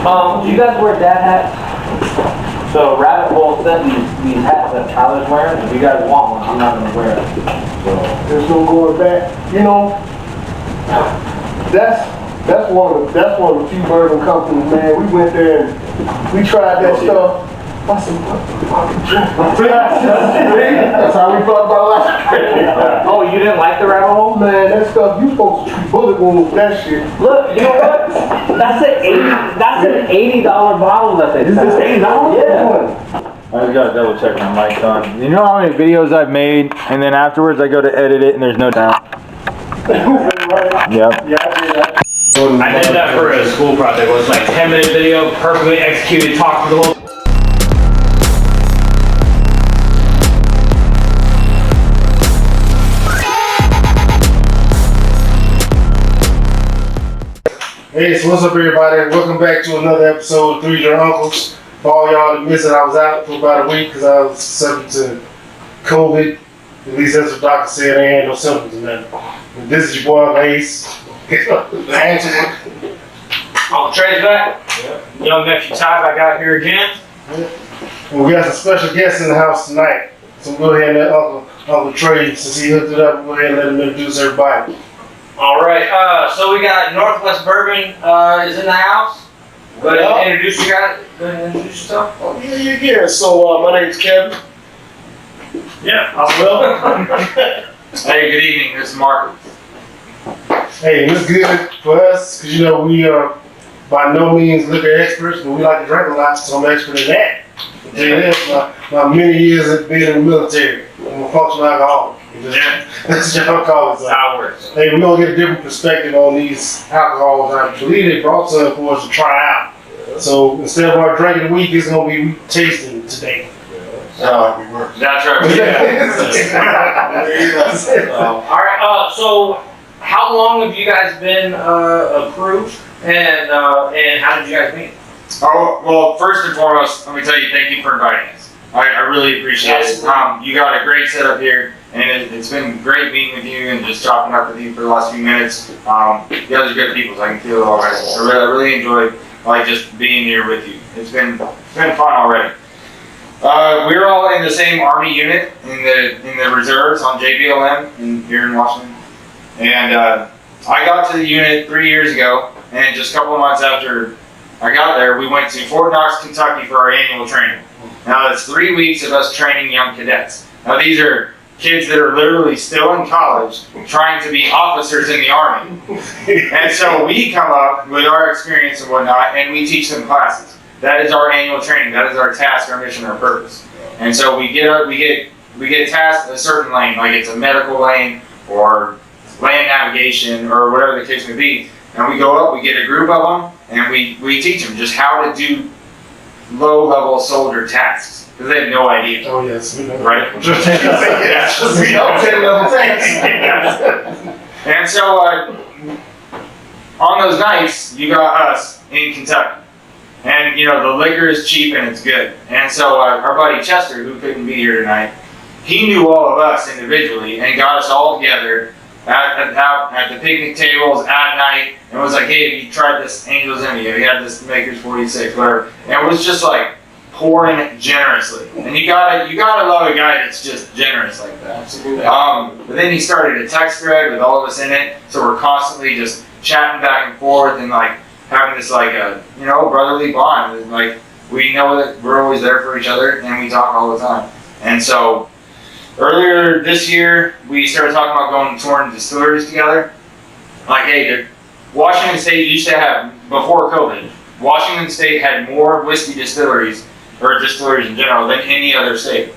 Do you guys wear dad hats? So Rabbit Hole sent these hats that Tyler's wearing. If you guys want one, I'm not gonna wear it. So there's no going back. You know, that's one of the few bourbon companies, man. We went there and we tried that stuff. I said, that's how we felt about last. Oh, you didn't like the Rabbit Hole? Man, that stuff, you supposed to treat bullet wounds with that shit. Look, you know what? That's an $80 bottle that they sell. Is this $80? Yeah. I just gotta double check my mic on. You know how many videos I've made, and then afterwards I go to edit it and there's no sound? Right. Yep. Yeah, I did that. I did that for a school project. It was like 10-minute video, perfectly executed, talked to the whole. Hey, so what's up, everybody? Welcome back to another episode of Three Your Uncles. For all y'all that missed it, I was out for about a week because I was subject to COVID. At least that's what doctor said. There ain't no symptoms of nothing. This is your boy Ace. Uncle Trey's back. Yep. Young nephew Ty back out here again. And we got some special guests in the house tonight. So we'll go ahead and let Uncle Trey, since he hooked it up, we'll go ahead and let him introduce everybody. All right. So we got Northwest Bourbon is in the house. Go ahead and introduce you guys. Go ahead and introduce yourself. Oh, yeah. So my name's Kevin. Yeah, I will. Hey, good evening. This is Mark. Hey, it's good for us because, you know, we are by no means liquor experts, but we like to drink a lot, so I'm expert in that. I'll tell you this, my many years of being in the military, I'm a functional alcoholic. That's what y'all call it. So. How it works. Hey, we're going to get a different perspective on these alcohols. I believe they brought some for us to try out. So instead of our drinking the week, it's going to be tasting today. That's right. Yeah. All right. So how long have you guys been approved, and how did you guys meet? Oh, well, first and foremost, let me tell you, thank you for inviting us. I really appreciate it. You got a great setup here, and it's been great meeting with you and just talking up with you for the last few minutes. You guys are good people, so I can feel it already. I really enjoyed just being here with you. It's been fun already. We're all in the same Army unit in the reserves on JBLM here in Washington, and I got to the unit 3 years ago, and just a couple of months after I got there, we went to Fort Knox, Kentucky for our annual training. Now that's 3 weeks of us training young cadets. Now these are kids that are literally still in college trying to be officers in the Army. And so we come up with our experience and whatnot, and we teach them classes. That is our annual training. That is our task, our mission, our purpose. And so we get tasked a certain lane, like it's a medical lane or land navigation or whatever the case may be. And we go up, we get a group of them, and we teach them just how to do low-level soldier tasks, because they have no idea. Oh, yes. Right? And so on those nights, you got us in Kentucky. And, you know, the liquor is cheap and it's good. And so our buddy Chester, who couldn't be here tonight, he knew all of us individually and got us all together at the picnic tables at night and was like, hey, have you tried this Angel's Envy? Have you had this Maker's 46, whatever? And it was just like pouring generously. And you gotta love a guy that's just generous like that. Absolutely. But then he started a text thread with all of us in it, so we're constantly just chatting back and forth and like having this like a brotherly bond. And, like we know that we're always there for each other and we talk all the time. And so earlier this year we started talking about going to touring distilleries together. Like, hey, Washington State used to have, before COVID, Washington State had more whiskey distilleries, or distilleries in general, than any other state.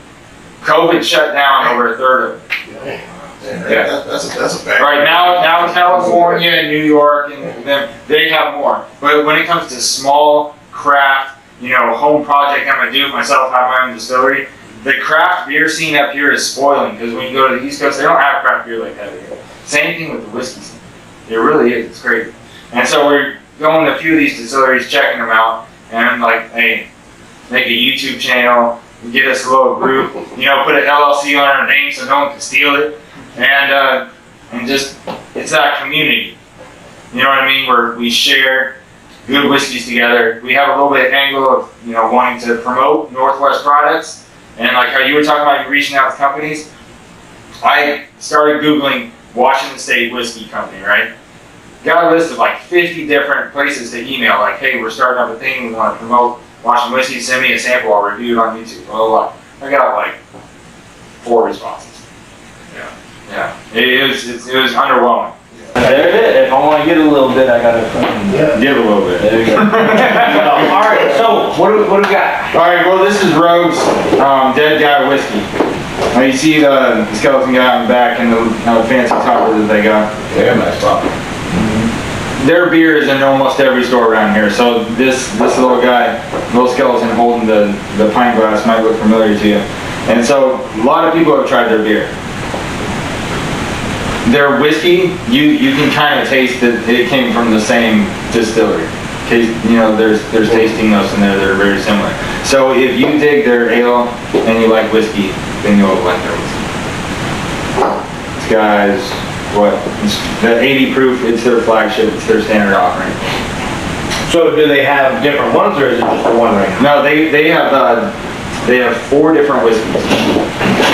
COVID shut down over a third of it. Yeah, that's a fact. Right now California and New York and them, they have more. But when it comes to small craft, home project, I'm gonna do it myself, have my own distillery. The craft beer scene up here is spoiling because when you go to the East Coast, they don't have craft beer like that here. Same thing with the whiskey scene. It really is. It's crazy. And so we're going to a few of these distilleries, checking them out, and I'm like, hey, make a YouTube channel, get us a little group, put an LLC on our name so no one can steal it. And just, it's that community, you know what I mean, where we share good whiskeys together. We have a little bit of angle of, you know, wanting to promote Northwest products. And like how you were talking about, you reaching out to companies. I started Googling Washington State Whiskey Company, right? Got a list of like 50 different places to email, like, hey, we're starting up a thing, we want to promote Washington Whiskey, send me a sample, I'll review it on YouTube, blah, blah, blah. I got like 4 responses. Yeah. It was underwhelming. There it is. If I want to get a little bit, I got to Give a little bit. There you go. Alright, so what do we got? Alright, well, this is Rogue's Dead Guy Whiskey. Now you see the skeleton guy on the back and the fancy topper that they got. Yeah, nice top. Their beer is in almost every store around here. So this little guy, little skeleton holding the pint glass might look familiar to you. And so a lot of people have tried their beer. Their whiskey, you can kind of taste that it came from the same distillery. You know, there's tasting notes in there that are very similar. So if you dig their ale and you like whiskey, then you'll like their whiskey. This guy's, what, it's the 80 proof, it's their flagship, it's their standard offering. So do they have different ones or is it just the one right now? No, they have 4 different whiskeys.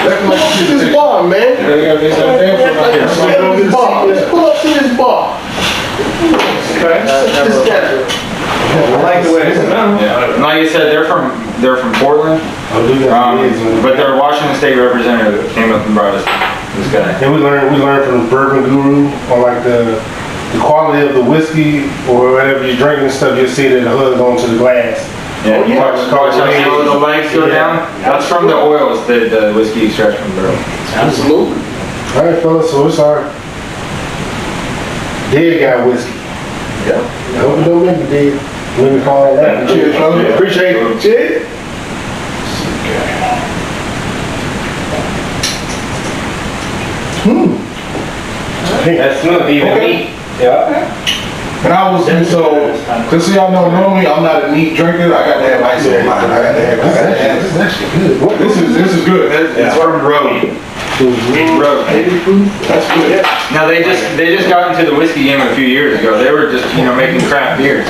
Let's pull up to this bar, man. Let's pull up to this bar. I like the way it smells. Yeah. And like I said, they're from Portland, but their Washington State representative came up and brought us this guy. And we learned from the Bourbon Guru on like the quality of the whiskey or whatever you're drinking and stuff. You'll see that the hood onto the glass. Yeah, you watch how the legs go down. That's from the oils that the whiskey extract from bourbon. Absolutely. All right, fellas. So it's our Dead Guy Whiskey. Yeah. I hope it don't make me dead. Let me call it that. Cheers, brother. Appreciate it. Cheers. That's smooth, even Okay. meat. Yeah. And I was, cause see, y'all know, normally I'm not a neat drinker, I got to have ice in mine, I got to have This is actually good. This is good, it's from Rogue. Rogue. That's good. Now they just got into the whiskey game a few years ago. They were just making craft beer.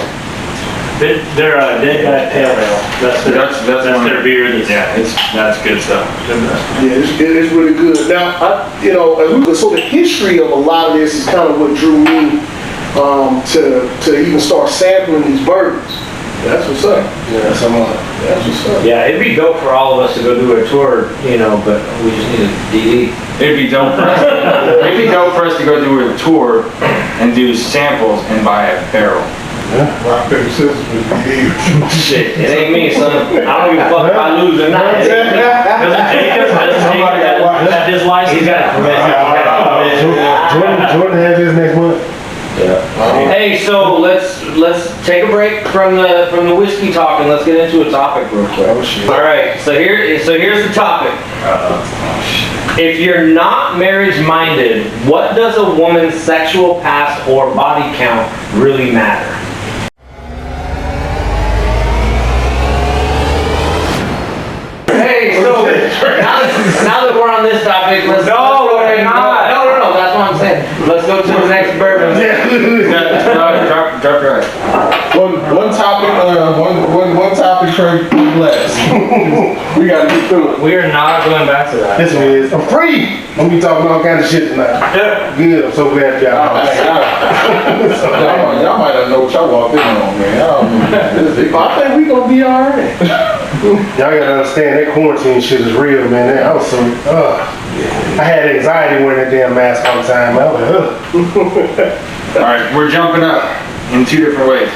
They're a Dead Guy Pale Ale. That's their beer. That's good stuff. Yeah, it's really good. Now, so the history of a lot of this is kind of what drew me to even start sampling these bourbons. That's what's up. Yeah, that's what's up. Yeah, it'd be dope for all of us to go do a tour, but we just need a DD. It'd be dope for us. It'd be dope for us to go do a tour and do samples and buy a barrel. Rock, paper, scissors with me. Shit, it ain't me, son. I don't give a fuck if I lose or not. Doesn't Jacob have his license? He's got a permit. Jordan has his next month. Hey, so let's take a break from the whiskey talk and let's get into a topic real quick. Oh shit. All right, so here's the topic. If you're not marriage minded, what does a woman's sexual past or body count really matter? Hey, so now that we're on this topic, let's No, we're not. No, that's what I'm saying. Let's go to the next bourbon. Drop right. One topic for glass. We gotta get through it. We are not going back to that. This one is, I'm free. I'm gonna be talking all kinds of shit tonight. Good, I'm so glad y'all. Y'all might not know what y'all walked in on, man. I think we gonna be alright. Y'all gotta understand that quarantine shit is real, man. I was so, I had anxiety wearing that damn mask all the time. I was like, All right, we're jumping up in 2 different ways.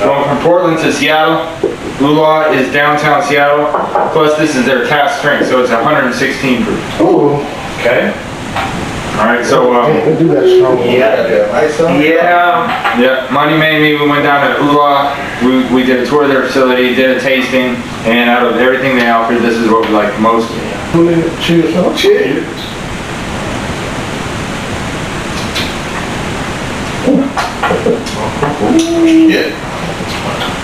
Going from Portland to Seattle. Lula is downtown Seattle. Plus, this is their cask strength, so it's 116 proof. Ooh. Okay. All right, so They do that strong. yeah, money made me. We went down to Ula. We did a tour of their facility, did a tasting, and out of everything they offered, this is what we liked most. Cheers, fellas. Cheers. Yeah.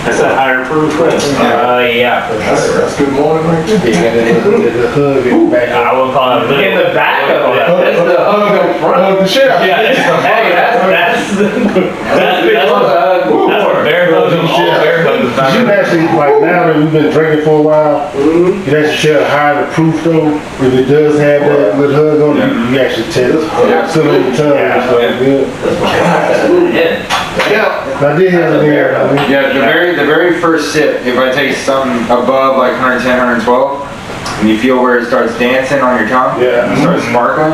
That's a higher proof. Yeah. That's good morning right there. The hug in the back. I would call it. In the back of it. That's the hug up front. Hug the shit out of Yeah, you. Hey, that's what bear hugs and all bear hugs. You can actually, like now that we've been drinking for a while, you can actually tell higher the proof though. If it does have that little hug on it, you can actually tell. Yeah. Still in the tongue and stuff. Good. I did have it there. I mean, Yeah, the very first sip, if I take something above like 110, 112, and you feel where it starts dancing on your tongue, Yeah. it starts sparkling,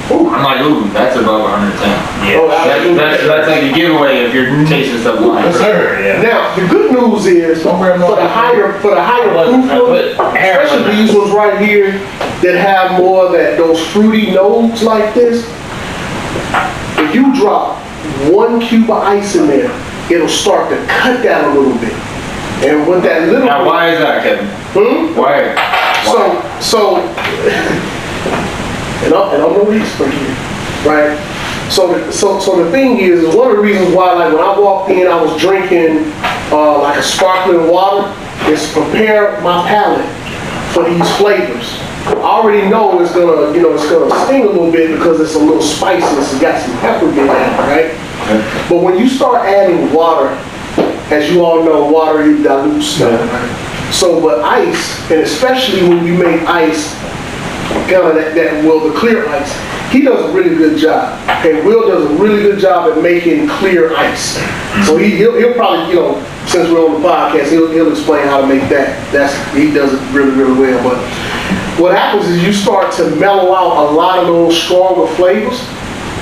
I'm like, ooh, that's above 110. That's like a giveaway if you're tasting stuff like Yes, sir. Now, the good news is, for the higher proof ones, especially these ones right here, that have more of those fruity notes like this, if you drop 1 cube of ice in there, it'll start to cut that a little bit. And with that little Now, why is that, Kevin? Why? So, and I'm no expert here, right? So the thing is one of the reasons why, like when I walked in, I was drinking like a sparkling water, is to prepare my palate for these flavors. I already know it's gonna, it's gonna sting a little bit because it's a little spicy. It's got some pepper in it, right? But when you start adding water, as you all know, water dilutes stuff. So, but ice, and especially when you make ice, kind of the clear ice, he does a really good job. Okay, Will does a really good job at making clear ice. So he'll probably, since we're on the podcast, he'll explain how to make that. He does it really, really well. But what happens is you start to mellow out a lot of those stronger flavors.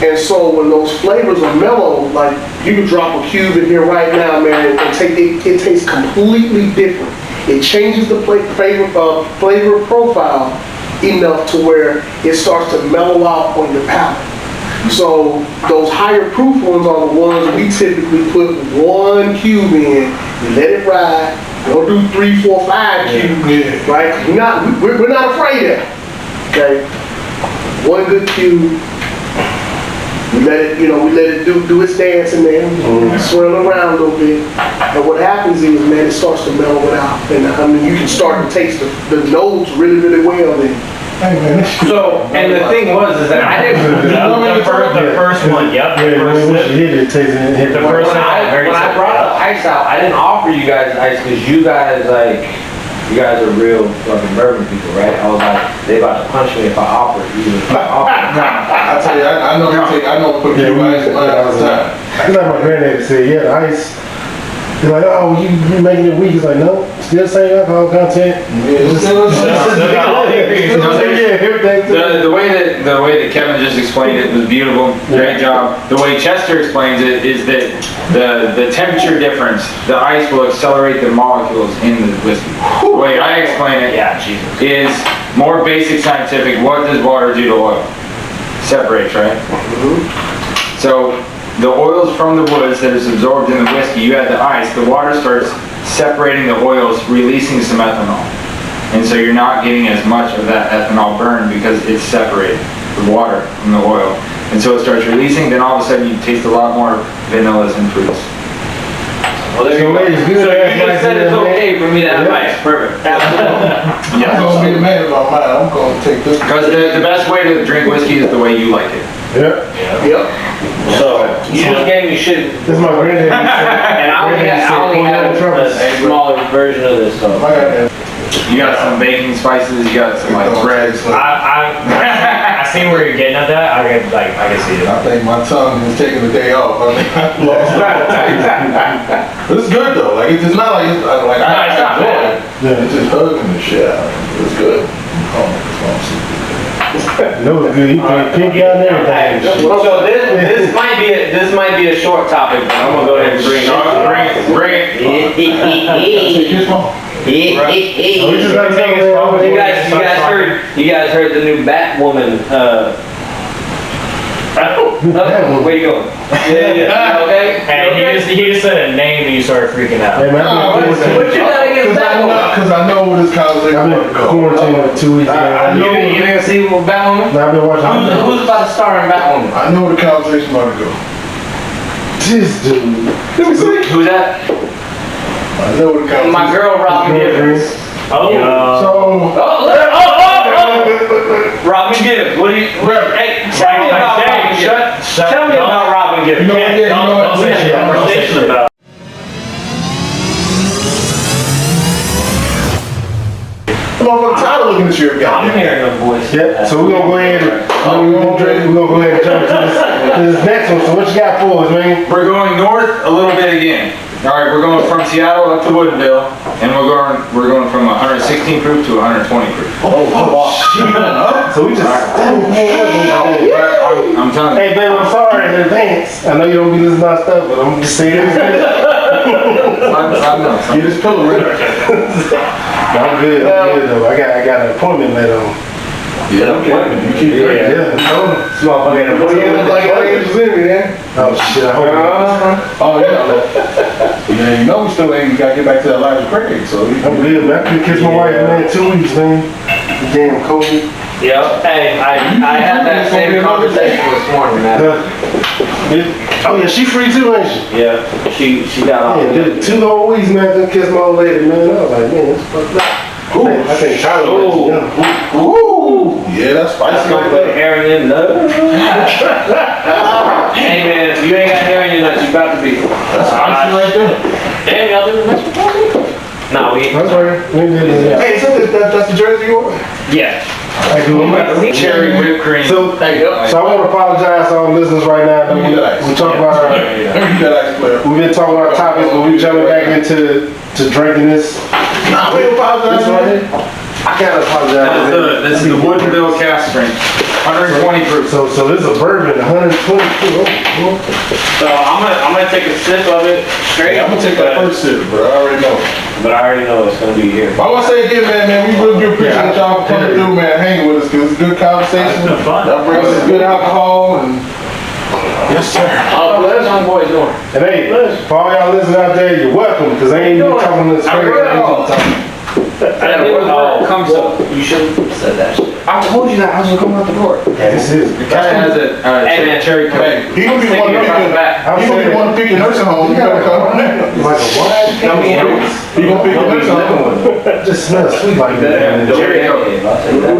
And so when those flavors are mellow, like you can drop a cube in here right now, man, it tastes completely different. It changes the flavor profile enough to where it starts to mellow out on your palate. So those higher proof ones are the ones we typically put 1 cube in, let it ride. Don't do 3, 4, 5 cubes, right? We're not afraid of it. Okay, 1 good cube. We let it do its dance in there, swirl around a little bit. And what happens is, man, it starts to mellow it out. And I mean, you can start to taste the notes really, really well then. Hey man, this shit. So, and the thing was, is that I didn't, The first one, yep. Yeah, when you hit it, it tastes it. The first when I brought the ice out, I didn't offer you guys ice because you guys are real fucking bourbon people, right? I was like, they about to punch me if I offer it. I tell you, I know put you ice in mine all the time. It's like my granddad said, yeah, the ice. He's like, oh, you making it weak. He's like, no, still same alcohol content. The way that Kevin just explained it was beautiful. Great job. The way Chester explains it is that the temperature difference, the ice will accelerate the molecules in the whiskey. The way I explain it is more basic scientific. What does water do to oil? Separates, right? So the oils from the woods that is absorbed in the whiskey, you add the ice, the water starts separating the oils, releasing some ethanol. And so you're not getting as much of that ethanol burn because it's separated, the water from the oil. And so it starts releasing, then all of a sudden you taste a lot more vanillas and fruits. Well, there you go. So you just said it's okay for me to have ice. Perfect. I'm gonna be mad about mine. I'm gonna take this. Because the best way to drink whiskey is the way you like it. Yep. So, you just gave me shit. This is my granddad. And I only had a smaller version of this stuff. You got some baking spices, you got some like breads. I see where you're getting at that. I can see it. I think my tongue is taking the day off. I mean, I lost it. But it's good though. Like it's not like I enjoy it. It's just hugging the shit out of it. It's good. No, it's good. You can pink down there. So this might be a short topic, but I'm gonna go ahead and bring it. You guys heard the new Batwoman. Where you going? Yeah. Okay. And he just said a name and you started freaking out. Hey, man, What you got against Batwoman? Because I know where this conversation I've going been to go. quarantined for 2 weeks. You didn't see Batwoman? I've been watching. Who's about to star in Batwoman? I know where the conversation about to go. This dude. Who's that? I know what it comes My girl Robin Gibbons. Oh, Robin Gibbons. What do you? Hey, tell me about Robin Gibbons. Tell me about Robin Gibbons. don't say shit. Conversation about. Motherfucker tired of looking at your I'm goddamn. hearing them voices. Yep, so we're gonna go ahead and, we're gonna go ahead and jump to this next one. So what you got for us, man? We're going north a little bit again. All right, we're going from Seattle up to Woodinville, and we're going from 116 proof to 120 proof. So we just, I'm telling you. hey babe, I'm sorry in advance. I know you don't be listening to my stuff, but I'm just saying this. I know. Get this pillow ready. I'm good though. I got an appointment later on. Yeah, you keep drinking. Yeah, Well, you look like angels in me, man. oh shit, I hope. Oh, yeah, you know we still ain't gotta get back to Elijah Craig, so. I'm good, man. I couldn't kiss my wife, man, 2 weeks, man. Damn COVID. Yep. Hey, I had that same conversation this morning, man. Oh yeah, she free too, ain't she? Yeah. She got off. Yeah, did 2 whole weeks, man. I couldn't kiss my old lady, man. I was like, man, it's fucked up. I think Tyler was young. Ooh, yeah, that's That's spicy gonna right put there. hair in your nuts. Hey man, if you ain't got hair in your nuts, you about to be. That's spicy right there. Damn, y'all doing this before me? No, we. That's right. We did it. Hey, so that's the jersey you want? Yeah. I do. Cherry whipped cream. So I want to apologize to all listeners right now. That we talk about our, You got ice player. we've been talking about topics, but we jumping back into drinking this. Nah, we apologize. This right here. I gotta apologize. This is the Woodinville cast strength, 120 proof. So this is a bourbon, 122. So I'm gonna take a sip of it straight. I'm gonna take that first sip, bro. I already know. But I already know it's gonna be here. I want to say again, man, we really do appreciate y'all for coming through, man, hanging with us, because it's good conversation. It's been fun. Y'all bring us good alcohol, and yes, sir. Oh, what us young boys doing? And hey, for all y'all listening out there, you're welcome, because I ain't even talking this straight. Comes up. You shouldn't have said that shit. I told you that I was gonna come out the door. Yeah, this is. The guy has a Hey man, cherry coke. Hey, he gonna be the one to pick your, I'm he gonna be the one to pick your nursing home. You gotta come. Like a what? He gonna pick your nursing home. Just smells sweet like that. Cherry coke.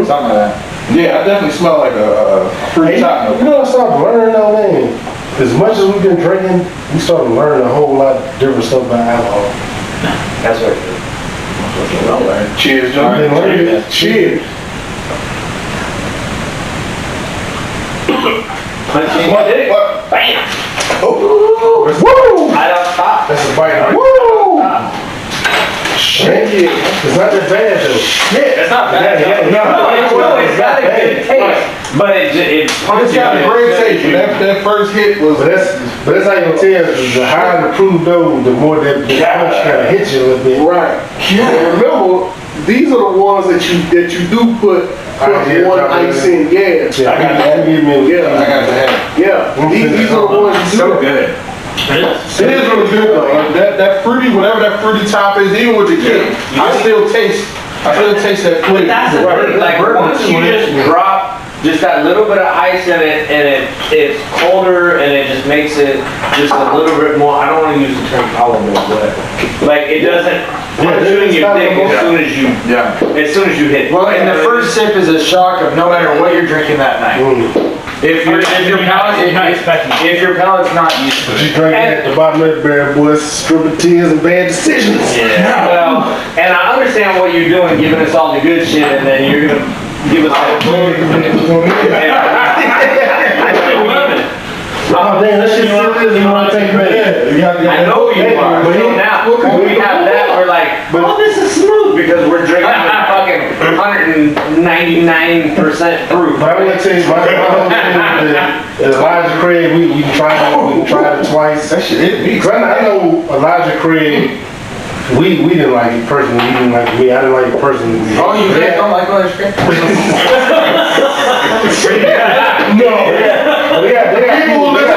Something like that. Yeah, I definitely smell like a fruit Hey, top. you know what I started learning though, man? As much as we've been drinking, we started learning a whole lot of different stuff about alcohol. That's right. Cheers, John. Cheers. Punch in your dick. Bam. Woo! I don't stop. That's a bite. Woo! Shit. It's not that bad though. Yeah. It's not bad. It's got a good taste, but it punches It's got a great taste. That first hit was. But that's how you tell. The higher the proof though, the more that the punch kind of hits you a little bit. Right. And remember, these are the ones that you do put one ice in. Yeah. Yeah, I got to give me. Yeah. I got to have. Yeah. These are the ones you do. So good. It is really good though. That fruity, whatever that fruity top is, even with the kick, I still taste that flavor. That's the thing, like once you just drop just that little bit of ice in it, and it's colder, and it just makes it just a little bit more. I don't want to use the term palatable, but like it doesn't punch you in your dick as soon as you hit. Well, and the first sip is a shock of no matter what you're drinking that night. If your palate's not used to You it. drink at the bottom of the barrel, boys, stripping tears and bad decisions. Well, and I understand what you're doing, giving us all the good shit, and then you're gonna give us all the Oh damn, that shit so good. You want to take credit? I know you are. But So now, when we have that, we're like, oh, this is smooth because we're drinking fucking 199% proof. But I want to tell you, my whole thing is Elijah Craig, we tried it twice. That shit hit me. Cause I know Elijah Craig, we didn't like it personally. He didn't like me. I didn't like it personally. Oh, you guys don't like Elijah Craig? No. They got people who listen to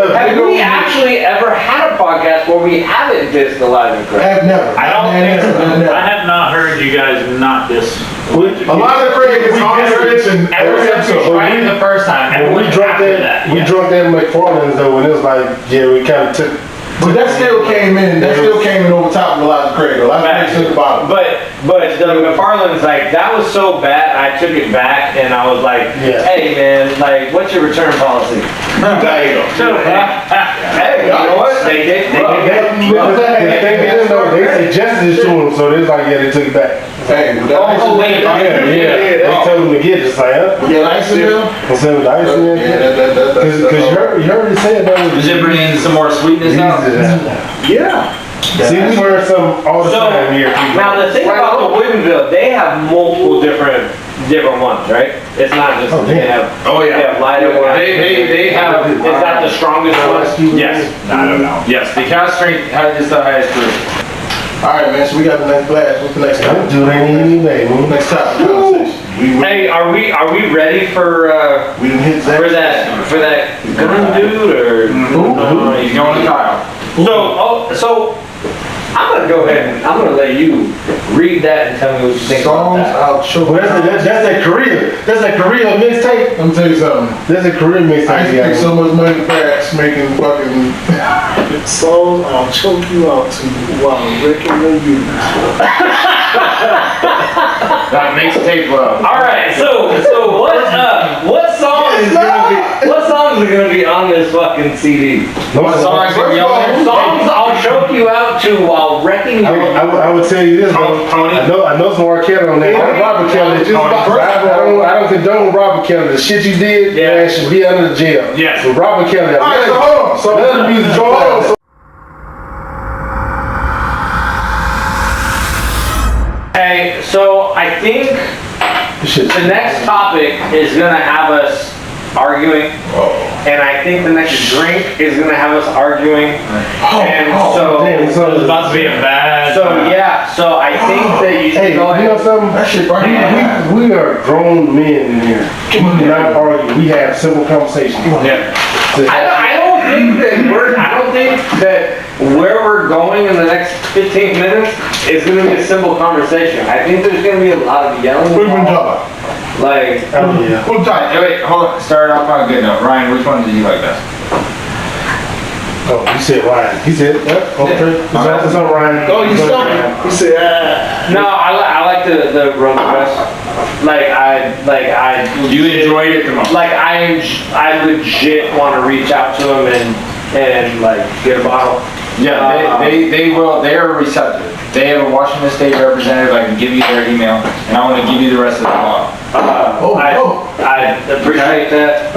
us. Have we actually ever had a podcast where we haven't dissed Elijah Craig? I've never. I don't think so. I have not heard you guys not this. Elijah Craig is on and Ever since we tried it the first time, When we drunk that McFarland's though, and it was like, yeah, we kind of took. But that still came in to the bottom. But the McFarland's like, that was so bad, I took it back and I was like, Yeah. hey man, like, what's your return policy? Hey, you know what? They They suggested it to him, so they was like, yeah, they took it back. Hey, with that Oh, wait, They told him to get it, it's like, huh? yeah, ice in there? Instead of the ice in Yeah, there. that's. Cause you already said that was. Does it bring in some more sweetness out? Yeah. See, we learn something all the So, time here. now the thing about the Woodinville, they have multiple different ones, right? It's not just, Oh, they yeah. have, Oh, they yeah. have lighter ones. They have, Is that the strongest one? yes, I don't know. Yes, the cast strength is the highest proof. Alright, man, so we got the next blast. What's the next topic? Dude, ain't even made, man. Next topic conversation. Hey, are we ready for We didn't hit for that gun dude or? He's going to Kyle. So I'm gonna go ahead and I'm gonna let you read that and tell me what you think about Songs that. I'll choke. Well, that's that Korea. That's that Korea mixtape. Let me tell you something. That's a Korea I mixtape. used to make so much money fast making fucking. Songs I'll choke you out to while wrecking your youth. That makes tape love. All right, so what songs are gonna be on this fucking CD? What songs are you on? Songs I'll choke you out to while wrecking your youth. I would tell you this, though. Tony? I know some R. Kelly on that. Robert Kelly. I don't condone Robert Kelly. The shit you did, Yeah. man, should be under the jail. Yes. So Robert Kelly. Alright, so hold on. So Let him use the hold on. Okay, so I think the next topic is gonna have us arguing, and I think the next drink is gonna have us arguing, and so It's about to be a bad. so I think that you Hey, should go you know ahead. something? That shit right We are grown men in here. We do not argue. We have simple conversations. Yeah. I don't think that where we're going in the next 15 minutes is gonna be a simple conversation. I think there's gonna be a lot of yelling. We've been talking. Like, Oh, yeah. What time? Hey, wait, hold on. Start off on a good note. Ryan, which one did you like best? Oh, you said Ryan. He said, yeah, okay. It's on Ryan. Oh, you stuck it. He said, ah. no, I like the Run the West. You enjoyed it the most? Like I legit want to reach out to him and like get a bottle. Yeah, they will. They are receptive. They have a Washington State representative. I can give you their email, and I want to give you the rest of the bottle. I appreciate that.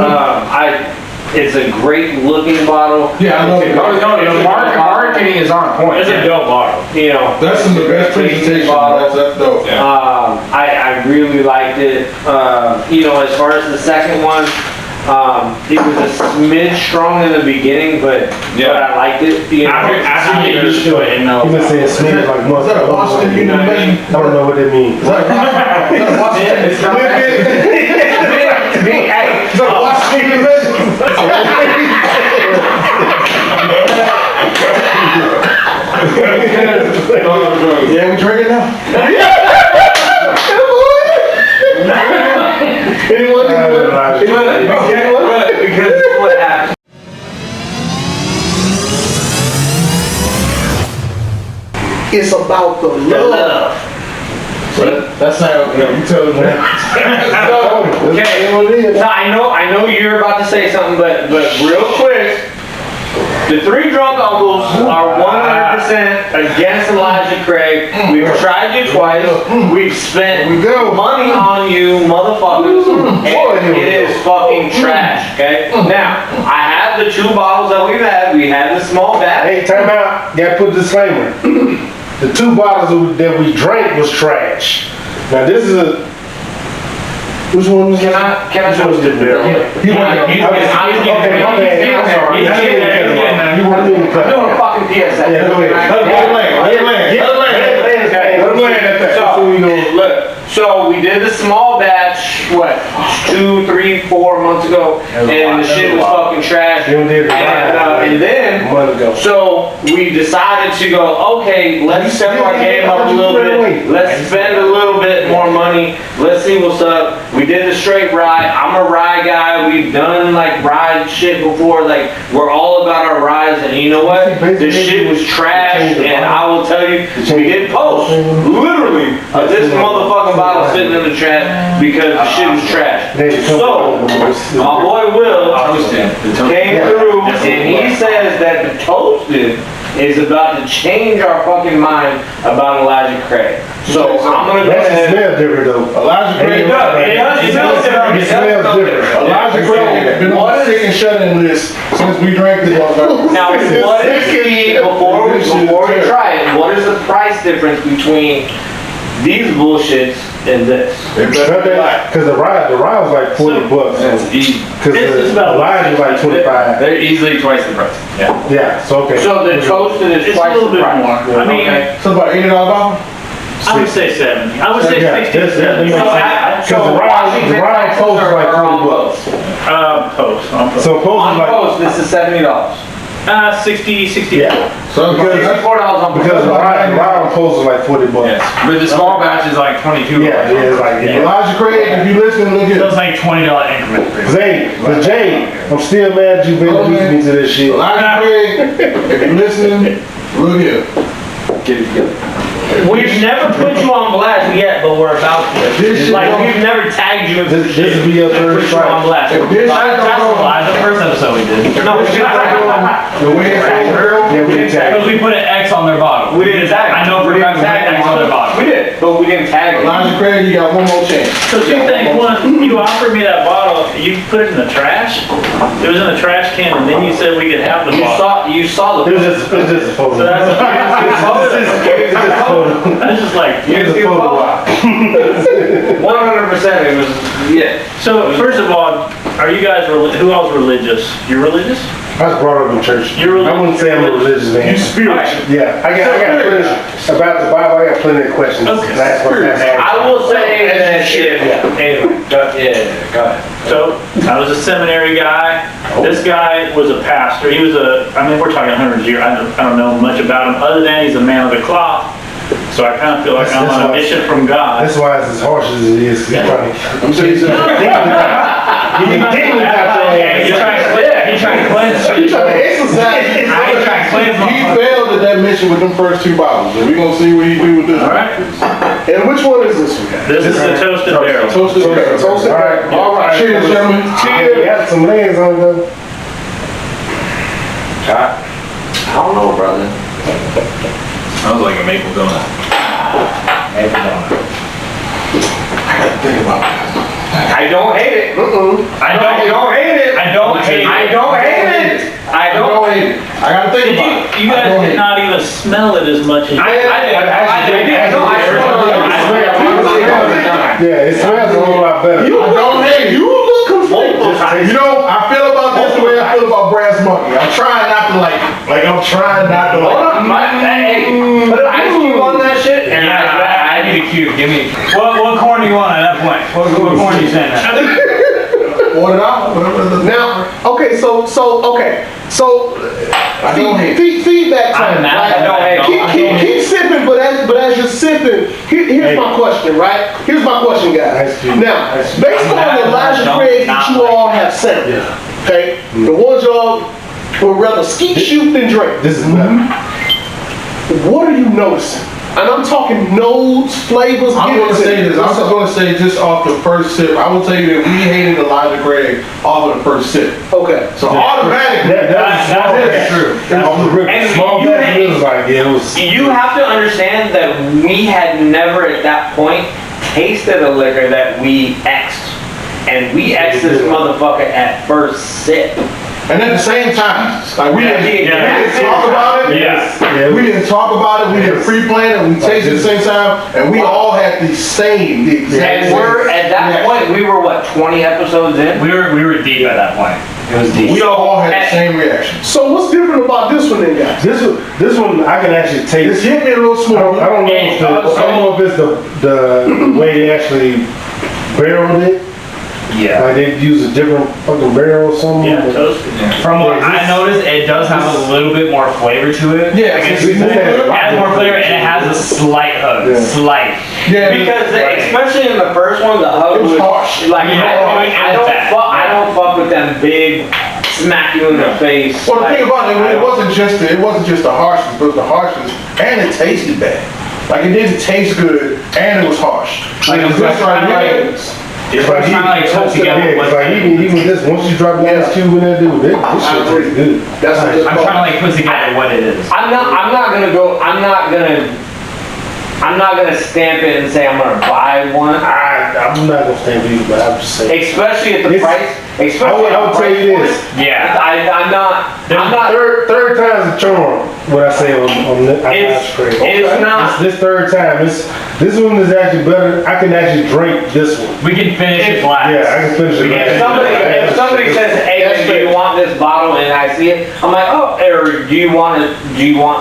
It's a great looking bottle. Yeah, I know. Oh, no, the marketing is on point. It's a dope bottle. You know, That's some of the best presentation. That's dope. I really liked it. You know, as far as the second one, it was a smidge strong in the beginning, but I liked it. You know, After you get used to it, and You've been saying Smith like months. Is that a Washington You know what I mean? I don't know what that means. Is that a Washington? It's not Is that a Washington? Yeah, we drinking now. Anyone? because what happened? It's about the love. That's not, you tell them that. Okay. So I know you're about to say something, but real quick, the three drunk uncles are 100% against Elijah Craig. We've tried you twice. We've spent money on you, motherfuckers, and it is fucking trash. Okay. Now I have the 2 bottles that we've had. We had the small batch. Hey, time out. Gotta put a disclaimer. The 2 bottles that we drank was trash. Now this is a. Which one was Can I choose the beer? You want to? Okay, my bad. I'm sorry. You want me to cut? I'm doing a fucking PSA. Yeah, go ahead. So we did the small batch, what, 2, 3, 4 months ago, and the shit was fucking trash. And then, so we decided to go, okay, let's step our game up a little bit. Let's spend a little bit more money. Let's see what's up. We did the straight rye. I'm a rye guy. We've done like rye shit before. Like we're all about our ryes. And you know what? This shit was trash. And I will tell you, we did post literally this motherfucking bottle sitting in the trash because the shit was trash. So my boy Will came through and he says that the toasted is about to change our fucking mind about Elijah Craig. So I'm gonna go That ahead. smells different though. Elijah Craig. It smells different. It smells different. Elijah Craig been on the sick and shut-in list since we drank this motherfucker. Now, what is the, before we try it, what is the price difference between these bullshits and this? Because the ride was like $40. Because This is the about- line was like 25. They're easily twice the price. Yeah. Yeah, so okay. So the toasted is It's a twice little the bit price. more. I mean, Okay. So about $80 bottle? I would say 70. I would say Yeah, 60 to that 70. makes sense. Because the ride post is like $40. Post. On post. So post On is like, post, this is $70. 60, 60. yeah. So Because- $64 on Because the ride on post is like $40. Yes. But the small batch is like 22. Yeah, it's like, yeah. Elijah Craig, if you listen, look So at it's like $20 increment. Zane, but Jane, I'm still mad you introduced me to this shit. Elijah Craig, if you listening, look here. Get it together. We've never put you on blast yet, but we're about to. This shit Like, don't- we've never tagged you in This shit. will be your third Put you on strike. blast. If this shit That's don't a go lie. The first episode we did. No, this shit don't go the way it's supposed to go, Yeah, we didn't tag. Because we put an X on their bottle. we didn't tag. I know for a fact we put an X on their bottle. We did, but we didn't tag it. Elijah Craig, you got one more chance. So two things. One, you offered me that bottle, you put it in the trash. It was in the trash can, and then you said we could have the bottle. You saw It the. was just a photo. So that's It's just a photo. that's just like. It's a photo op. 100%, it was, yeah. So first of all, are you guys who all's religious? You're religious? I was brought up in church. You're I wouldn't say I'm a religious man. Yeah, I got plenty, about the Bible, I got plenty of questions. Okay. That's what that's I will say that shit. Anyway, go ahead. So I was a seminary guy. This guy was a pastor. He was we're talking hundreds of years. I don't know much about him other than he's a man of the cloth. So I kind of feel like I'm on a mission from God. That's why it's as harsh as it is. He's trying to, I'm saying something. You're trying to cleanse. You trying to exercise. I ain't trying to cleanse my He heart. failed at that mission with them first two bottles, and we gonna see what he do with this. All right. And which one is this one? This is the toasted barrel. Toasted barrel. Toasted barrel. All right. Cheers, gentlemen. he had some legs on though. I don't know, brother. Sounds like a maple donut. I gotta think about it. I don't hate it. I don't hate it. I don't hate it. I don't hate it. I don't hate it. I gotta think Did about it. you I guys don't did hate not even smell it as much as I did. No, I Yeah, it smells a whole lot better. I don't hate it. You look conflicted. Just You know, I feel about this the way I feel about Brass Monkey. I'm trying not to like it. Like I'm trying not to Hold like on, put an ice cube on that shit. And I need a cube. Give me a cube. What corn do you want at that point? What corn do you saying that? it. Order it out. Whatever. Now, okay, so I don't hate it. feedback I'm time. mad. right? I don't hate it. Keep sipping, but as you're sipping, here's my question, right? Here's my question, guys. Ice cube. Now, Ice based cube. on the Elijah Craig that you all have sent, okay, the ones y'all would rather skeet, shoot than drink. This is better. What are you noticing? And I'm talking notes, flavors. I'm gonna give it say to me. this. I'm just gonna say just off the first sip. I will tell you that we hated Elijah Craig off of the first sip. Okay. So automatically, That's true. And Small you batch, had- it was like, yeah, it was. You have to understand that we had never at that point tasted a liquor that we X'd. And we X'd this motherfucker at first sip. and at the same time, like we didn't Yeah. talk about it. Yes. We didn't talk about it. We didn't pre-plan it. We tasted at the same time, and we all had the exact And same. we're, at that point, we were what, 20 episodes in? We were deep at that point. It was deep. We all had the same reaction. So what's different about this one then, guys? This one I can actually This taste. hit me a little I smooth. don't know if I don't know if it's the way they actually barreled it, Yeah. Like they use a different fucking barrel or something. Yeah, toasted. From what I noticed, it does have a little bit more flavor to it. Yeah, Like, it's it more flavor. has more flavor and it has a slight hug. Yeah. Slight. Yeah, Because especially in the first one, the hug it was was harsh. like Yeah, I don't fuck with them big smack you in the face. Well, the like, thing about it, I it don't- wasn't just the harshness, but the harshness, and it tasted bad. Like it didn't taste good, and it was harsh. Like, it was just right here. It's like, kinda like toast together yeah, with- it's like even this, once you drop the ice cube in there, dude, this shit tastes good. That's a good I'm trying to like put together what it is. I'm not gonna stamp it and say I'm gonna buy one. I'm not gonna stand for you, but I'm just saying. Especially at the It's- price. Especially I would at the tell you price this. point. Yeah. I'm not. Third time's a charm, what I say on the It's This not. this third time, this one is actually better. I can actually drink this one. We can finish it last. Yeah, I can finish it. If somebody says, "Hey, do you want this bottle?" and I see it, I'm like, "Oh," or "Do you want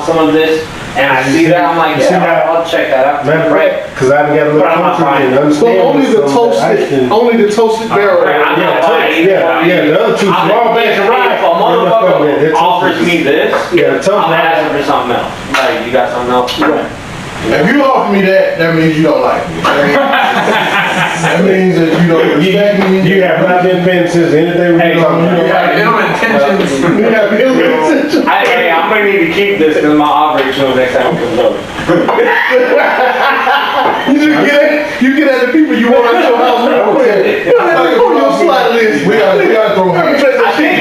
some of this?" And I see that, I'm like, You see "Yeah, that? I'll check that out." Matter of Right. fact, cause I done got a little But I'm not comfort buying and it. understand. But only the some of I toasted, can- only the toasted barrel. Right, I'm not buying Yeah, the other two small batch of rice. If a motherfucker offers me this, Yeah, the toast I'm rice. asking for something else. Like, you got something else? If you offer me that means you don't like me. That means that you don't respect me. You have not been paying attention to anything we talking You don't about. like Ill me. intentions. You have ill intentions. Hey, I'm gonna need to keep this because my operation next time it comes over. You get at the people you want at your house real quick. You have to put your slide list. We gotta throw Let me hands. take that shit.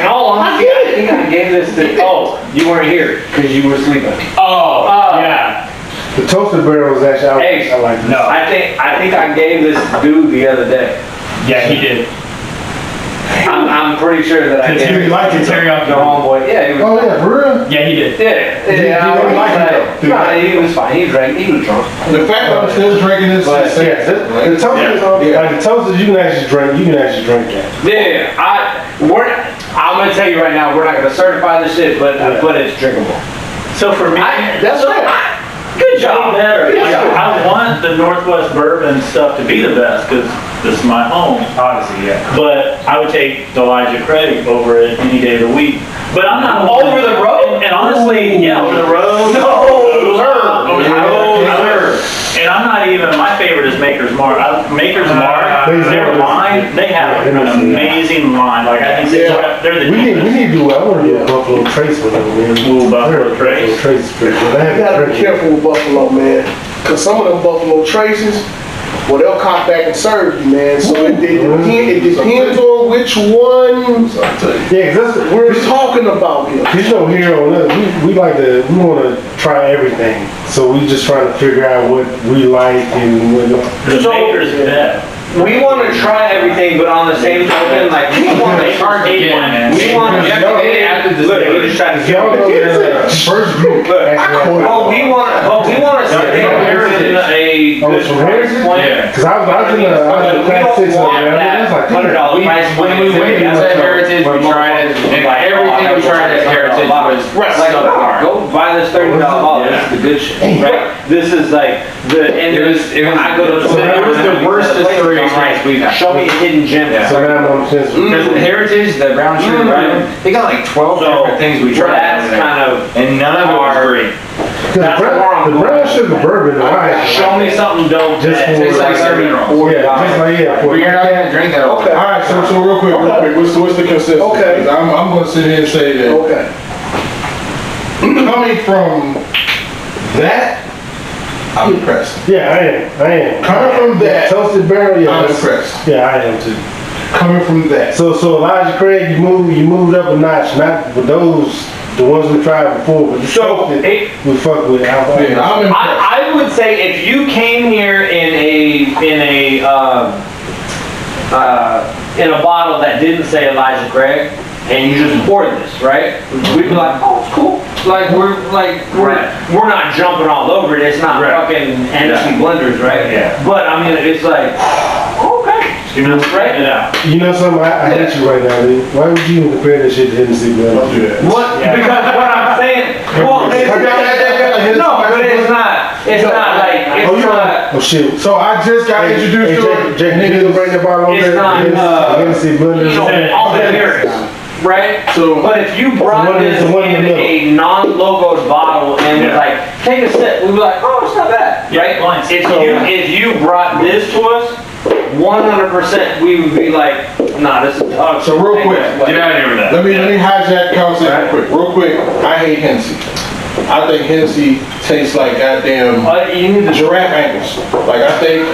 In all honesty, I think I gave this to, oh, you weren't here because you were sleeping. Oh, yeah. The toasted barrel is actually, Hey, I like this. No. I think I gave this dude the other day. Yeah, he did. I'm pretty sure that I Did gave you it like it, to teriyaki? the homeboy. Yeah, he was. Oh yeah, for real? Yeah, he did. Yeah, you I was didn't like it, like, though? nah, he was fine. He drank. He was drunk. The fact that I'm still drinking this But, is Yeah, the toasted, like the toasted, you can actually drink that. Yeah, I'm gonna tell you right now, we're not gonna certify this shit, but it's drinkable. So for me, That's right. Good job. better. Good Like, job. I want the Northwest bourbon stuff to be the best because this is my home. Obviously, yeah. But I would take the Elijah Craig over it any day of the week. But I'm not Over the road? And honestly, yeah, over the road. No, Over the road. And I'm not even. My favorite is Maker's Mark. Maker's Mark. Their line, they have an amazing line. Like I think they're the We need deepest. to do, I wanna do a Buffalo Trace with them, man. Ooh, Buffalo Trace. Buffalo Trace is pretty good. I You haven't gotta be drank it. careful with Buffalo, man. Cause some of them Buffalo Traces, well, they'll cop back and serve you, man. So it depends on which one Yeah, 'cause that's, we're talking about here. you know, here on us, we wanna try everything. So we just trying to figure out what we like and what. The So- Maker's best. We want to try everything, but on the same token, like we want to hard to get, man. We want to. Look, we're just trying to get Y'all know the first group. Look, actually- well, we want to see Heritage. a Oh, good it's from price Heritage? point. Yeah. Cause I was in the class six over there, I was like, $100 price point. When we went into That's Heritage, we tried it, and everything we tried at Heritage was Like, go buy this $30 bottle. This is the good shit, right? This is like the. And It was- when I go to it was the worst distillery experience we've had. Show me a hidden gem. So now I'm sense. Because the Heritage, the brown sugar bourbon, they got like 12 different things we tried That's over there. kind of. And none of it was great. That's The brown sugar bourbon, I Show me something dope. Just that for- Tastes like tastes cinnamon rolls. $40. Yeah, just like, yeah. But you're not gonna drink that all the Okay. time. Alright, so real quick, what's the consensus? Okay. I'm gonna sit here and say that Okay. coming from that, I'm impressed. Yeah, I am. Coming from that, Toasted barrel, yeah. I'm that's- impressed. Yeah, I am too. Coming from that. So Elijah Craig, you moved up a notch, not with those, the ones we tried before, but the So, toasted, it- we fuck with. Yeah, I'm impressed. I would say if you came here in a bottle that didn't say Elijah Craig and you just poured this, right? We'd be like, oh, it's cool. We're not jumping all over it. It's not fucking Hennessy blenders, right? Yeah. But I mean, it's like, okay. You know, spread it out. You know something? I hate you right now, dude. Why would you even compare that shit to Hennessy Don't blood? do that. What? Because what I'm saying, well, it's, no, but it's not like Oh, you not- oh shit. So I just got Hey, introduced to Jake, it. Jake, you need to bring that bottle over It's there. not, Hennessy blender. you know, all the lyrics, right? So But if you brought one is this the one in in the a non-logoed bottle and was like, take a sip, we'd be like, oh, it's not bad, Yeah, right? blind. If you brought this to us, 100% we would be like, nah, this is dog. So real shit. quick, Get out of here with that. let me hijack the conversation real quick. I hate Hennessy. I think Hennessy tastes like goddamn You need to giraffe ankles. Like I think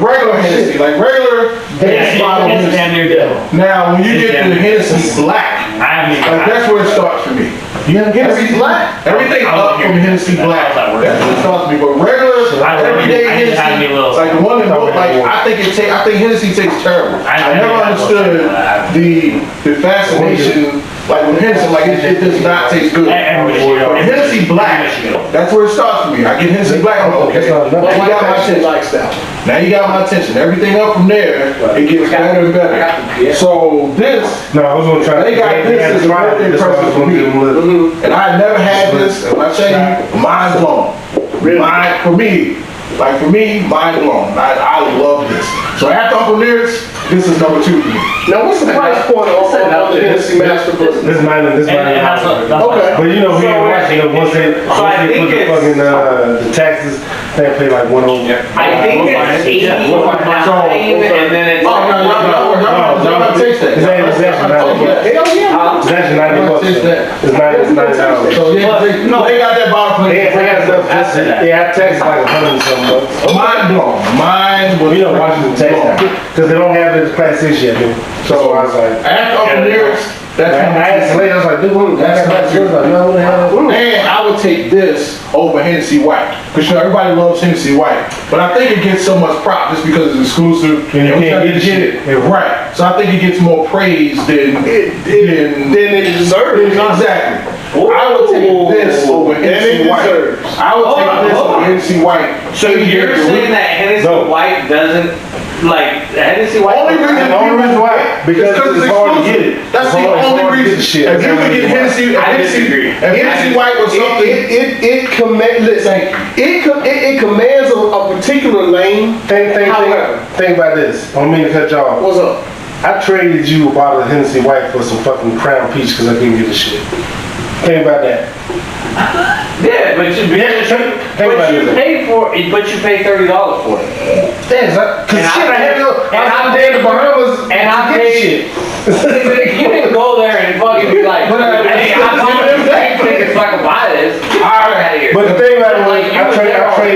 regular Hennessy, like regular base bottle It's Hennessy. damn near deal. Now when you It's get damn the near Hennessy black, I haven't even. like that's where it starts for me. You have Hennessy black, everything up from Hennessy black. That's what starts for me. But regular, everyday I just had me a Hennessy, little- like the one that both, like I think Hennessy tastes terrible. I never understood the fascination. Like with Hennessy, like it does not taste good. But Hennessy black, that's where it starts for me. I get Hennessy black, I'm like, okay. Now you got my attention. Lifestyle. Now you got my attention. Everything up from there, it gets better and better. So this, No, I was gonna try. they got this as a birthday present for me. And I never had this, and I tell you, mind blown. Mind, for me, mind blown. I love this. So after Uncle Lyrics, this is number 2 for me. Now, what's the price point on the Hennessy Master Blend? This might And that's not. what- Okay. But you know, we in Washington, once they I put think the it's- fucking, the taxes, they pay like 1 over. I think it's 89 and then it's. Oh, y'all not taste that. It's actually Hell yeah. It's actually 90 bucks. It's $90. So yeah, they got that bottle for They you. got stuff just, yeah, I tax like 100 and something bucks. Mind blown. Mind Well, was you know, Washington tax blown. that. Cause they don't have it as class 6 yet, dude. So I was like, After Uncle Lyrics, that's I asked the lady, I was like, dude, what, that's class 6? Like, no, what the hell? and I would take this over Hennessy White. Because you know, everybody loves Hennessy White. But I think it gets so much prop just because it's exclusive. And you we can't try to get it. Yeah, right. So I think it gets more praise than Then it deserves. Exactly. I would take this over Hennessy White. I would take this over Hennessy White. So you're saying that Hennessy No. White doesn't, like, Hennessy White? Only reason why? Because it's hard to get it. That's It's the hard- it's only hard to get reason. the shit. If you could get Hennessy, I disagree. if Hennessy White was something, It commands a particular lane. However. Think about this. I don't mean to cut you off. What's up? I traded you a bottle of Hennessy White for some fucking Crown Peach because I couldn't get the shit. Think about that. Yeah, but you paid for it, but you paid $30 for it. Cause shit, I had to go. And I I was there in the Bahamas and I to get paid- shit. You didn't go there and fucking be like, hey, I'm going to tickets so I can buy this. Get out of here. But the thing about it was, Like, you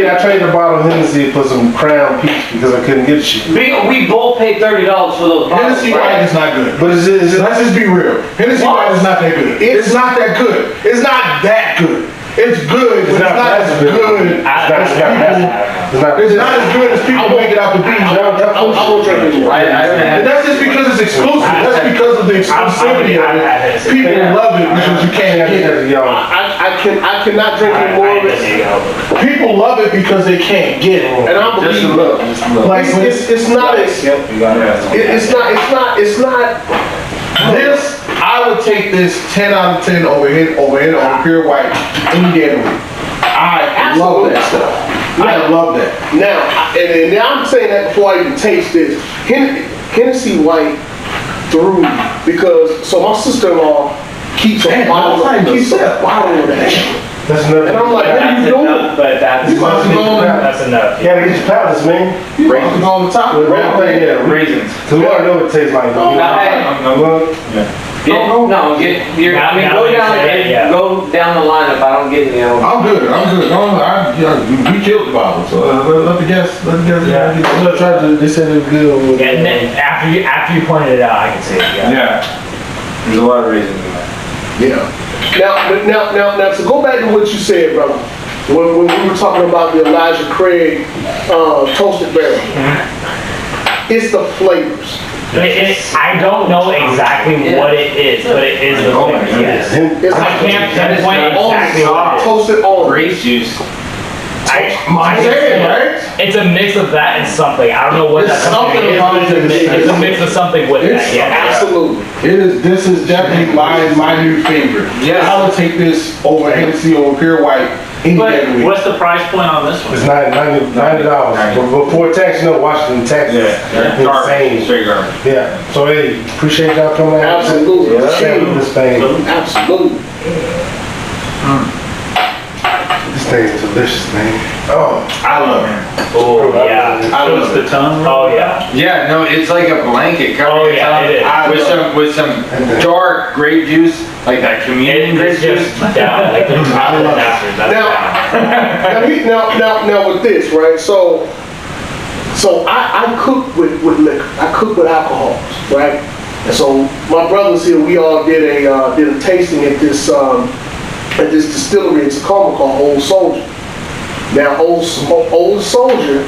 I traded a bottle of Hennessy for some Crown Peach because I couldn't get shit. We both paid $30 for those bottles. Hennessy White is not good. But it's Let's just be real. Hennessy White is not that good. It's not that good. It's not that good. It's good, but it's not as good as people. It's not as good as people make it out to be. I won't drink it. And that's just because it's exclusive. That's because of the exclusivity of it. People love it because you can't get it. I cannot drink any more of it. People love it because they can't get it. And I believe Like it's not as it's not this, I would take this 10 out of 10 over here on Pure White any day of the week. I love that stuff. I love that. now. Now I'm saying that before I even taste this. Hennessy White threw me because so my sister-in-law keeps a bottle of that. That's nothing. And I'm like, what are you doing? But that's enough. Yeah, they just powders, man. You want to go on the top of the round thing. Yeah, Raisins. cause we already know what it tastes like. No, go down the line if I don't get any of them. I'm good. We killed the bottle, so let the guests. They said it was good. And then after you pointed it out, I can see it. Yeah. Yeah. There's a lot of raisins in that. Yeah. Now, to go back to what you said, brother, when we were talking about the Elijah Craig toasted barrel, it's the flavors. I don't know exactly what it is, but it is the flavor. Yes. It's I can't pinpoint exactly what it is. toasted almonds. Grape juice. I said it, right? It's a mix of that and something. I don't know what It's that company something is, about but it's a it. mix. It's a mix of something with It's that. Yeah. Absolutely. This is definitely my new favorite. Yes. I would take this over Hennessy over Pure White any day of the But week. what's the price point on this one? It's $90. But before tax, Washington tax is insane. Straight garbage. Yeah, so hey, appreciate y'all coming out. Absolutely. Sharing this thing. Absolutely. This thing is delicious, man. Oh, I love it. Oh yeah. I Puts love the it. tongue. Oh yeah. Yeah, no, it's like a blanket Oh, covering yeah, your it tongue is. with some dark grape juice, like that communion grape It's juice. just down like the bastards. That's down. Now with this, right? So I cook with liquor. I cook with alcohols, right? And so my brothers here, we all did a tasting at this distillery in Tacoma called Old Soldier. Now Old Soldier,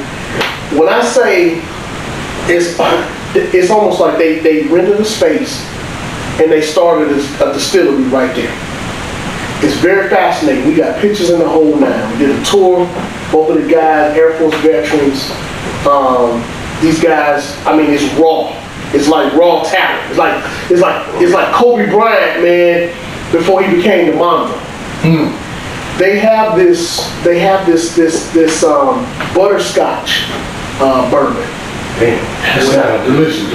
when I say it's almost like they rented a space and they started a distillery right there. It's very fascinating. We got pictures in the whole nine. We did a tour. Both of the guys, Air Force veterans. These guys, I mean, it's raw. It's like raw talent. It's like Kobe Bryant, man, before he became the Mamba. They have this butterscotch bourbon. damn. That sounds delicious.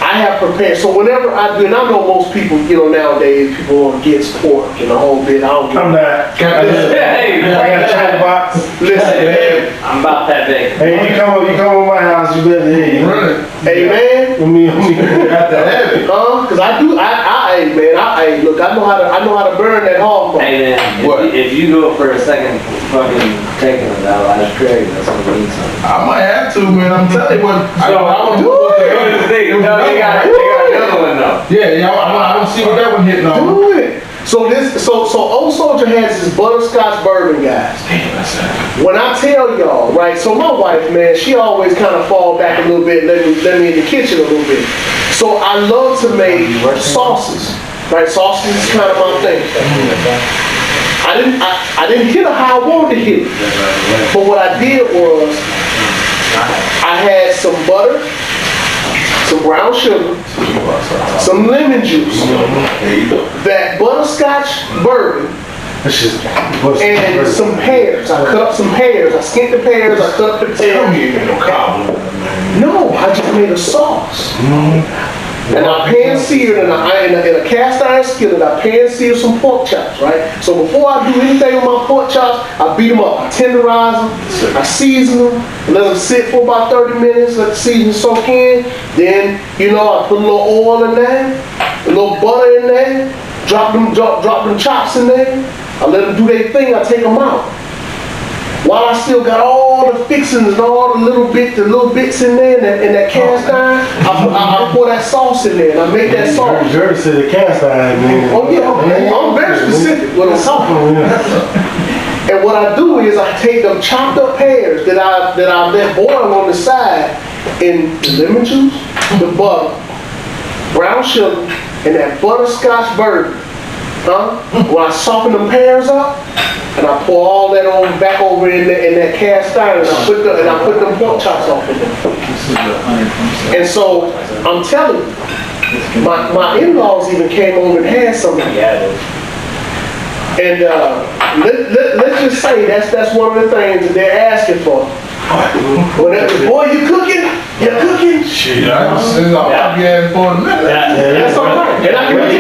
I have prepared, so whenever I do, and I know most people, nowadays, people are against pork and the whole bit. I don't get I'm not. Hey, I got a chat box. Listen, man. I'm about that big. Hey, you come to my house, you better hear you. Run it. Hey, man. Me. Got to have it. Cause look, I know how to burn that hog bone. Hey man, What? if you go for a second fucking taking of that, that's crazy. That's gonna mean something. I might have to, man. I'm telling you what. I want to do it. No, they got another one though. Yeah, I want to see what that one hitting on. Do it. So Old Soldier has this butterscotch bourbon, guys. When I tell y'all, right, so my wife, man, she always kind of fall back a little bit, let me in the kitchen a little bit. So I love to make sauces, right? Sauces is kind of my thing. I didn't hit her how I wanted to hit it. But what I did was, I had some butter, some brown sugar, some lemon juice, that butterscotch bourbon, and some pears. I cut up some pears. I skinned the pears. I cut up the pears. No, I just made a sauce. And I pan-seared in a cast iron skillet. I pan-seared some pork chops, right? So before I do anything with my pork chops, I beat them up. I tenderize them. I season them. Let them sit for about 30 minutes. Let the seasoning soak in. Then, I put a little oil in there, a little butter in there. Drop them chops in there. I let them do their thing. I take them out. While I still got all the fixings and all the little bits in there in that cast iron, I pour that sauce in there and I make that sauce. Jerry said the cast iron, man. Oh yeah, I'm very specific when I'm talking. And what I do is I take them chopped up pears that I let boil on the side in the lemon juice, the butter, brown sugar, and that butterscotch bourbon. When I soften them pears up, and I pour all that back over in that cast iron, and I put them pork chops off in there. And so I'm telling you, my in-laws even came over and had some of it. And let's just say that's one of the things that they're asking for. Boy, you cooking? Shit, I'll be asking for a minute. That's all right. And I can hook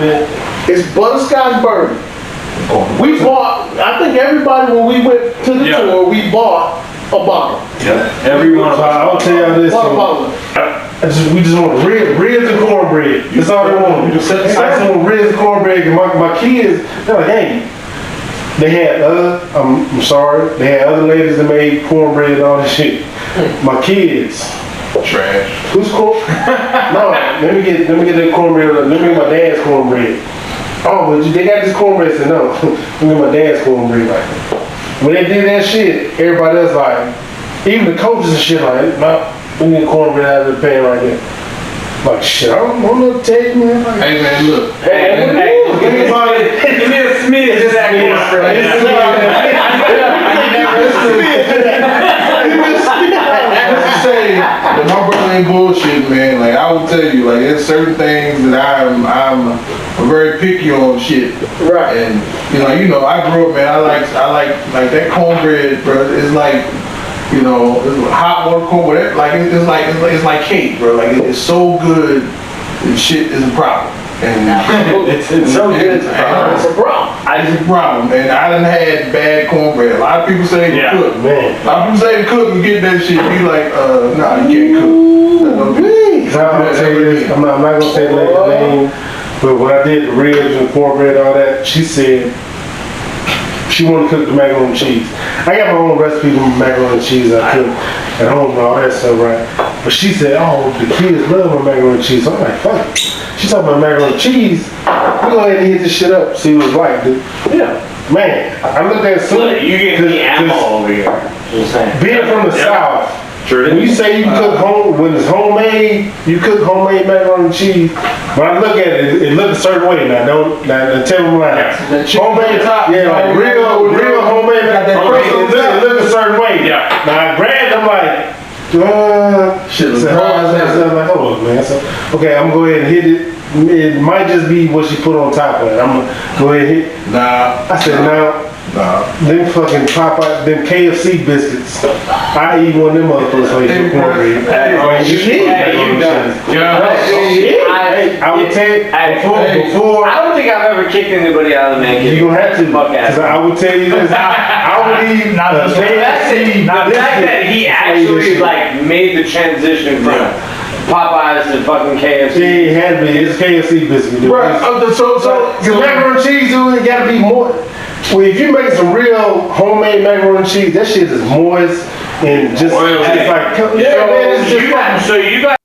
it up. It's butterscotch bourbon. We bought, I think everybody when we went to the tour, we bought a bottle. Everyone. So I'll tell y'all this. Bought a bottle. We just want ribs and cornbread. That's all they want. I just want ribs and cornbread. And my kids, they're like, hey. They had I'm sorry, they had other ladies that made cornbread and all that shit. My kids. Trash. Who's corn? No, let me get that cornbread. Let me get my dad's cornbread. Oh, but they got this cornbread. I said, no, let me get my dad's cornbread. Like, when they did that shit, everybody else like, even the coaches and shit like, no, we need cornbread out of the pan right there. Like, shit, I don't know what to take, man. Hey, man, look. Hey, Give me Just to say that my brother ain't bullshit, man. Like I will tell you, like there's certain things that I'm very picky on shit. Right. And you know, I grew up, man. I like that cornbread, bro. It's like, you know, it's hot water cornbread. Like it's like cake, bro. Like it's so good. And shit is a problem. And It's so good. It's a problem. it's a problem. And I done had bad cornbread. A lot of people say you cook. Man. A lot of people say you cook and get that shit. Be like, nah, you can't cook. That's no good. I'm gonna tell you this, I'm not gonna say the lady's name, but when I did the ribs and cornbread and all that, she said she wanted to cook the macaroni and cheese. I got my own recipe for macaroni and cheese I cook at home and all that stuff, right? But she said, oh, the kids love my macaroni and cheese. So I'm like, fuck it. She talking about macaroni and cheese. We go ahead and hit this shit up, see what it's like, dude. Yeah. Man, I looked at it. Look, you get the ammo over here. Just saying. Being from the South, Sure when you say you cook when it's homemade, you cook homemade macaroni and cheese. When I look at it, it looks a certain way. Now tell me why. Homemade, like real homemade macaroni, it looks a certain way. Yeah. Now grand, I'm like, Shit was I'm like, hold on, man. So, okay, I'm gonna go ahead and hit it. It might just be what she put on top of it. I'm gonna go ahead and hit. Nah. I said, no. Nah. Them fucking Popeye, them KFC biscuits. I eat one of them motherfuckers for you cornbread. You done. I would tell you before. I don't think I've ever kicked anybody out of the man. You gonna have to, Fuck ass. because I would tell you this. I would eat KFC. The fact that he actually like made the transition from Popeyes to fucking KFC. It had to be. It's KFC biscuit. Dude. Right. Because macaroni and cheese, dude, it gotta be more. Well, if you make some real homemade macaroni and cheese, that shit is moist and just like, man, it's just So you got